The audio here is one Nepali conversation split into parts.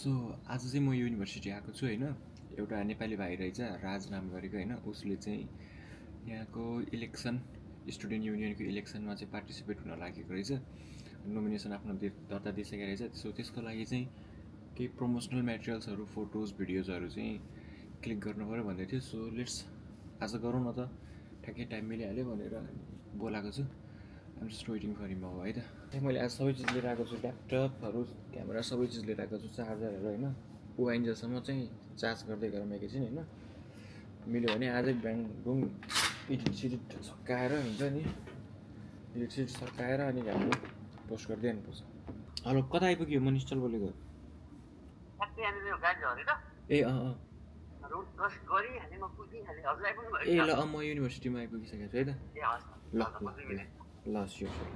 सो आज चाहिँ म युनिभर्सिटी आएको छु हैन। एउटा नेपाली भाइ रहेछ राज नाम गरेको हैन। उसले चाहिँ यहाँको इलेक्सन स्टुडेन्ट युनियनको इलेक्सनमा चाहिँ पार्टिसिपेट हुन लागेको रहेछ। नोमिनेसन आफ्नो दर्ता दिइसकेको रहेछ। सो त्यसको लागि चाहिँ केही प्रमोसनल मेटेरियल्सहरू, फोटोज, भिडियोजहरू चाहिँ क्लिक गर्नु पर्यो भन्दै थियो। सो लेट्स आज गरौँ न त, ठ्याक्कै टाइम मिलिहाल्यो भनेर बोलाएको छु। I'm just waiting for him अब है त। मैले आज सबै चिज लिएर आएको छु, ल्यापटपहरू, क्यामेरा सबै चिज लिएर आएको छु, चार्जरहरू होइन। ऊ आइन्जेलसम्म चाहिँ चार्ज गर्दै गरौँ एकैछिन होइन। मिल्यो भने आजै बिहान घुम एडिट सिडिट सकाएर हुन्छ नि, एडिट सिडिट सकाएर अनि हाम्रो पोस्ट गर्दै हाल्नुपर्छ। हेलो, कता आइपुग्यो? म निश्चल बोलेको। ए ए ल म युनिभर्सिटीमा आइपुगिसकेको छु है त। ल ल स्योर स्योर।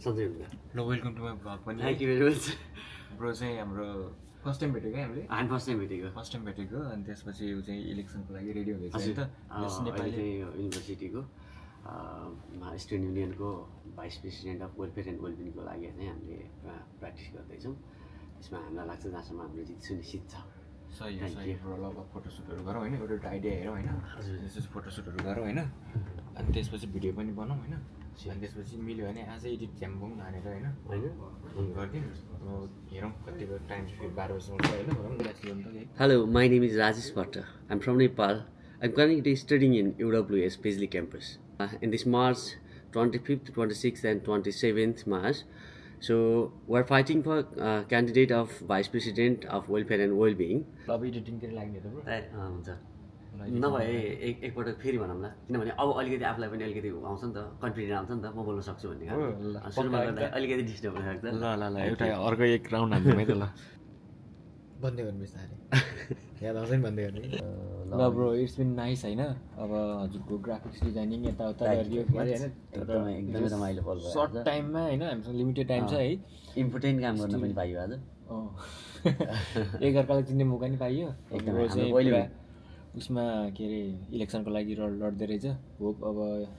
सधैँ हुन्छ। ल वेलकम टु माई भ्लग पनि। Thank you very much. Bro चाहिँ हाम्रो फर्स्ट टाइम भेटेको हामीले। हामी फर्स्ट टाइम भेटेको अनि त्यसपछि ऊ चाहिँ इलेक्सनको लागि रेडी हुँदैछ है त। नेपाली चाहिँ युनिभर्सिटीको स्टुडेन्ट युनियनको vice president of welfare and वेलबिङको लागि चाहिँ हामीले प्र्याक्टिस गर्दैछौँ। त्यसमा हामीलाई लाग्छ जहाँसम्म हाम्रो जित सुनिश्चित छ। सही ब्रो। ल फोटोसुटहरू गरौँ होइन, एउटा आइडिया हेरौँ होइन। त्यसपछि फोटोसुटहरू गरौँ होइन, अनि त्यसपछि भिडियो पनि बनाऊँ होइन। अनि त्यसपछि मिल्यो भने आजै एडिट झ्याम्बुङ हानेर होइन गरिदिउँ। हेरौँ कतिको टाइम 12 बजीसम्म होइन। Hello, my name is Rajesh Bhatta. I'm from Nepal. I'm currently studying in UWS Paisley campus. In this March 25th, 26th and 27th March, so we're fighting for candidate of Vice President of Welfare and Wellbeing. अब एडिटिङतिर लाग्ने त ब्रो। हुन्छ नभए एकपटक फेरि भनौँ न, किनभने अब अलिकति आफूलाई पनि अलिकति आउँछ नि त, कन्फिडेन्ट आउँछ नि त, म बोल्न सक्छु भन्ने सुरुमा गर्दा अलिकति डिस्टर्ब हुनसक्छ। ल एउटा अर्को एक राउन्ड हाल्छौँ है त। ल भन्दै गर्नु बिस्तारै, याद आउँछ नि भन्दै गर्नु। ल ब्रो, इट्स बिन नाइस होइन। अब हजुरको ग्राफिक्स डिजाइनिङ यताउता गरिदियो होइन, एकदमै रमाइलो पल भयो। सर्ट टाइममा होइन, हामीसँग लिमिटेड टाइम छ है। इम्पोर्टेन्ट काम गर्न पनि पाइयो आज। एकअर्कालाई चिन्ने मौका नि पाइयो। एकदमै उसमा के अरे इलेक्सनको लागि लड्दै रहेछ। होप अब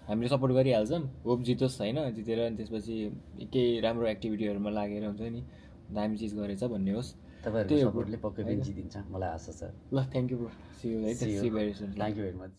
हामीले सपोर्ट गरिहाल्छौँ, होप जितोस् होइन। जितेर अनि त्यसपछि केही राम्रो एक्टिभिटीहरूमा लागेर हुन्छ नि, दामी चिज गरेछ भन्ने होस्। तपाईँहरूको सपोर्टले पक्कै पनि जितिन्छ, मलाई आशा छ। ल thank you bro, see you है। See you very soon. Thank you very much.